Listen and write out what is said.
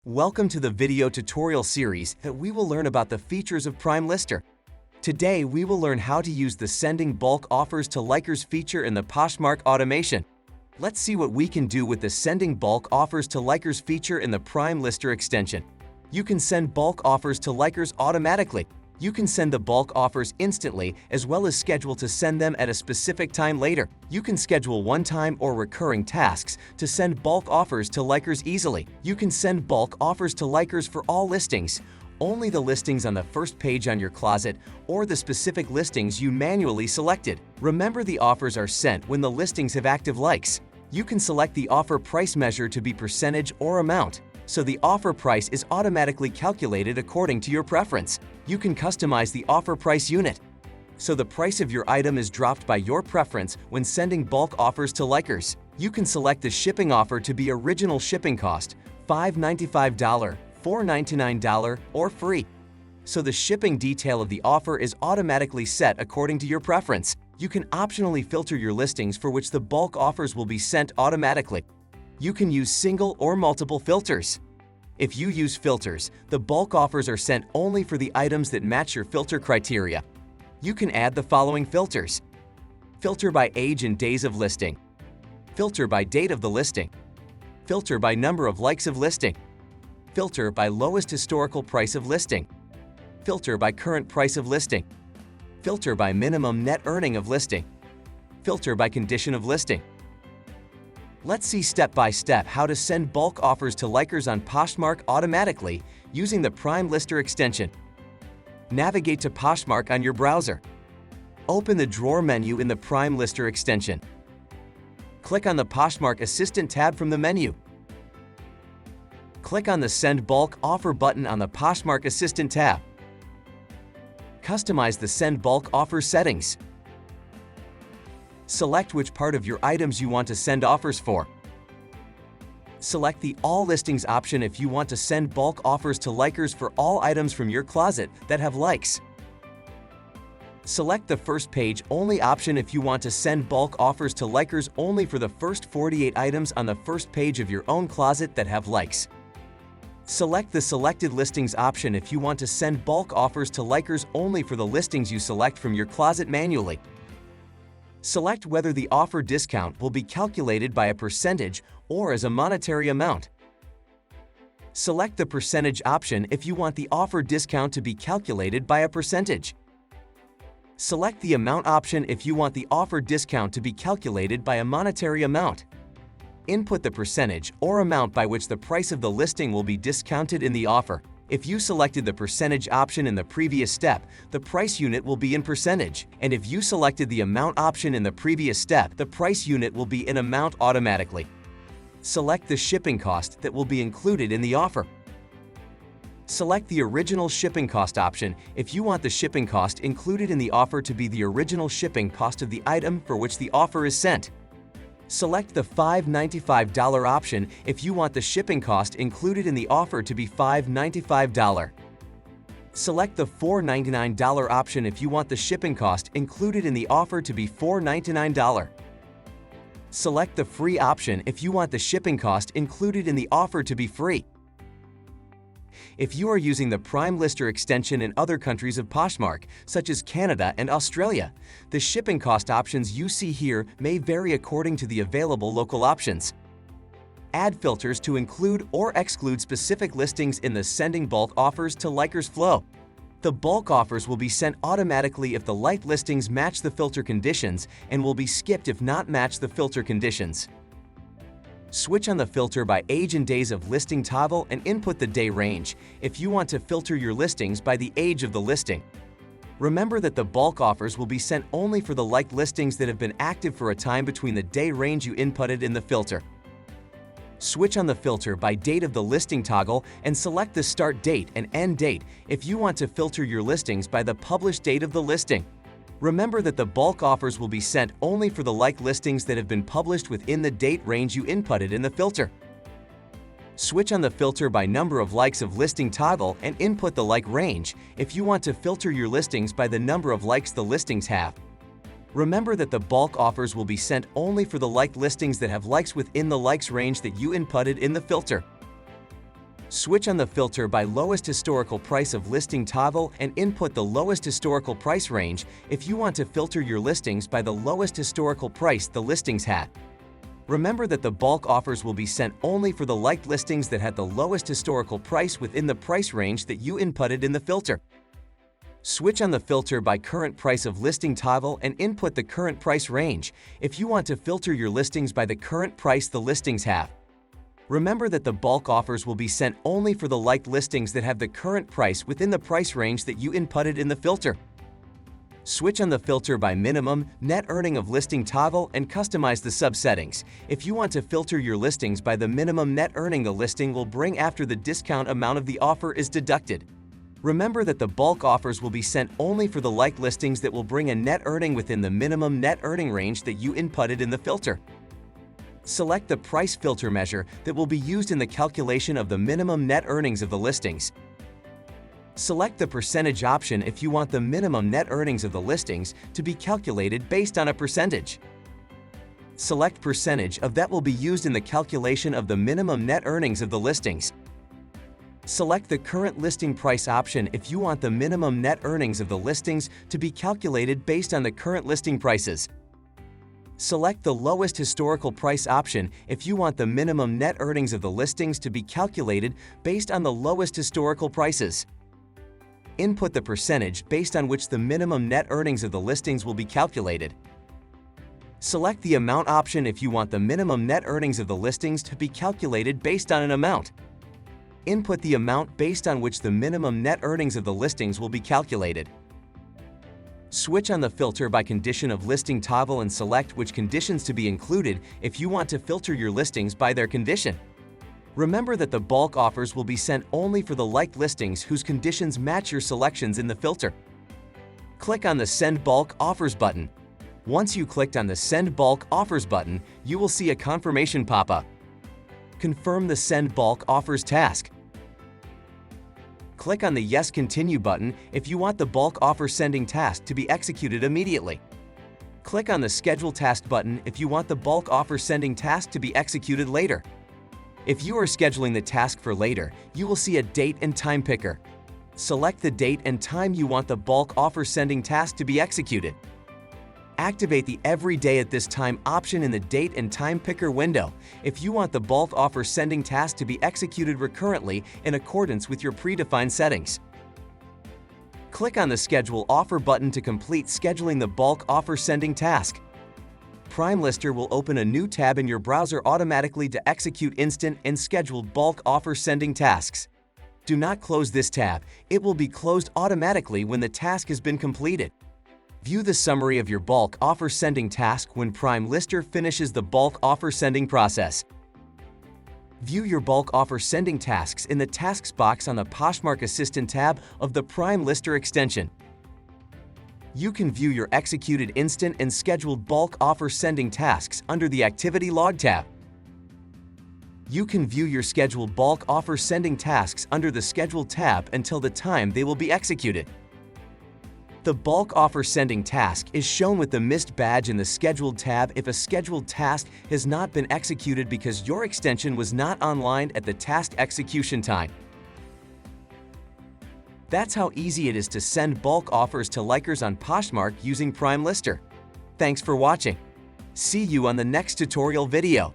Welcome to the video tutorial series that we will learn about the features of PrimeLister. Today, we will learn how to use the Sending Bulk Offers to Likers feature in the Poshmark automation. Let's see what we can do with the Sending Bulk Offers to Likers feature in the PrimeLister extension. You can send bulk offers to likers automatically. You can send the bulk offers instantly, as well as schedule to send them at a specific time later. You can schedule one-time or recurring tasks to send bulk offers to likers easily. You can send bulk offers to likers for all listings, only the listings on the first page on your closet, or the specific listings you manually selected. Remember, the offers are sent when the listings have active likes. You can select the offer price measure to be percentage or amount, so the offer price is automatically calculated according to your preference. You can customize the offer price unit, so the price of your item is dropped by your preference when sending bulk offers to likers. You can select the shipping offer to be original shipping cost, $5.95, $4.99, or free, so the shipping detail of the offer is automatically set according to your preference. You can optionally filter your listings for which the bulk offers will be sent automatically. You can use single or multiple filters. If you use filters, the bulk offers are sent only for the items that match your filter criteria. You can add the following filters: filter by age and days of listing, filter by date of the listing, filter by number of likes of listing, filter by lowest historical price of listing, filter by current price of listing, filter by minimum net earning of listing, filter by condition of listing. Let's see step-by-step how to send bulk offers to likers on Poshmark automatically using the PrimeLister extension. Navigate to Poshmark on your browser. Open the drawer menu in the PrimeLister extension. Click on the Poshmark Assistant tab from the menu. Click on the Send Bulk Offer button on the Poshmark Assistant tab. Customize the Send Bulk Offer settings. Select which part of your items you want to send offers for. Select the All Listings option if you want to send bulk offers to likers for all items from your closet that have likes. Select the First Page Only option if you want to send bulk offers to likers only for the first 48 items on the first page of your own closet that have likes. Select the Selected Listings option if you want to send bulk offers to likers only for the listings you select from your closet manually. Select whether the offer discount will be calculated by a percentage or as a monetary amount. Select the percentage option if you want the offer discount to be calculated by a percentage. Select the amount option if you want the offer discount to be calculated by a monetary amount. Input the percentage or amount by which the price of the listing will be discounted in the offer. If you selected the percentage option in the previous step, the price unit will be in percentage, and if you selected the amount option in the previous step, the price unit will be in amount automatically. Select the shipping cost that will be included in the offer. Select the original shipping cost option if you want the shipping cost included in the offer to be the original shipping cost of the item for which the offer is sent. Select the $5.95 option if you want the shipping cost included in the offer to be $5.95. Select the $4.99 option if you want the shipping cost included in the offer to be $4.99. Select the free option if you want the shipping cost included in the offer to be free. If you are using the PrimeLister extension in other countries of Poshmark, such as Canada and Australia, the shipping cost options you see here may vary according to the available local options. Add filters to include or exclude specific listings in the Sending Bulk Offers to Likers flow. The bulk offers will be sent automatically if the liked listings match the filter conditions and will be skipped if not match the filter conditions. Switch on the Filter by Age and Days of Listing toggle and input the day range if you want to filter your listings by the age of the listing. Remember that the bulk offers will be sent only for the liked listings that have been active for a time between the day range you inputted in the filter. Switch on the Filter by Date of the Listing toggle and select the Start Date and End Date if you want to filter your listings by the published date of the listing. Remember that the bulk offers will be sent only for the like listings that have been published within the date range you inputted in the filter. Switch on the Filter by Number of Likes of Listing toggle and input the like range if you want to filter your listings by the number of likes the listings have. Remember that the bulk offers will be sent only for the liked listings that have likes within the likes range that you inputted in the filter. Switch on the filter by lowest historical price of listing toggle and input the lowest historical price range if you want to filter your listings by the lowest historical price the listings had. Remember that the bulk offers will be sent only for the liked listings that had the lowest historical price within the price range that you inputted in the filter. Switch on the filter by current price of listing toggle and input the current price range if you want to filter your listings by the current price the listings have. Remember that the bulk offers will be sent only for the liked listings that have the current price within the price range that you inputted in the filter. Switch on the filter by minimum net earning of listing toggle and customize the sub-settings if you want to filter your listings by the minimum net earning the listing will bring after the discount amount of the offer is deducted. Remember that the bulk offers will be sent only for the liked listings that will bring a net earning within the minimum net earning range that you inputted in the filter. Select the price filter measure that will be used in the calculation of the minimum net earnings of the listings. Select the percentage option if you want the minimum net earnings of the listings to be calculated based on a percentage. Select percentage of that will be used in the calculation of the minimum net earnings of the listings. Select the current listing price option if you want the minimum net earnings of the listings to be calculated based on the current listing prices. Select the lowest historical price option if you want the minimum net earnings of the listings to be calculated based on the lowest historical prices. Input the percentage based on which the minimum net earnings of the listings will be calculated. Select the amount option if you want the minimum net earnings of the listings to be calculated based on an amount. Input the amount based on which the minimum net earnings of the listings will be calculated. Switch on the filter by condition of listing toggle and select which conditions to be included if you want to filter your listings by their condition. Remember that the bulk offers will be sent only for the liked listings whose conditions match your selections in the filter. Click on the Send Bulk Offers button. Once you clicked on the Send Bulk Offers button, you will see a confirmation pop-up. Confirm the Send Bulk Offers task. Click on the Yes Continue button if you want the bulk offer sending task to be executed immediately. Click on the Schedule Task button if you want the bulk offer sending task to be executed later. If you are scheduling the task for later, you will see a date and time picker. Select the date and time you want the bulk offer sending task to be executed. Activate the Every Day at this time option in the Date and Time Picker window if you want the bulk offer sending task to be executed recurrently in accordance with your predefined settings. Click on the Schedule Offer button to complete scheduling the bulk offer sending task. PrimeLister will open a new tab in your browser automatically to execute instant and scheduled bulk offer sending tasks. Do not close this tab. It will be closed automatically when the task has been completed. View the summary of your bulk offer sending task when PrimeLister finishes the bulk offer sending process. View your bulk offer sending tasks in the Tasks box on the Poshmark Assistant tab of the PrimeLister extension. You can view your executed instant and scheduled bulk offer sending tasks under the Activity Log tab. You can view your scheduled bulk offer sending tasks under the Scheduled tab until the time they will be executed. The bulk offer sending task is shown with the missed badge in the Scheduled tab if a scheduled task has not been executed because your extension was not online at the task execution time. That's how easy it is to send bulk offers to likers on Poshmark using PrimeLister. Thanks for watching. See you on the next tutorial video.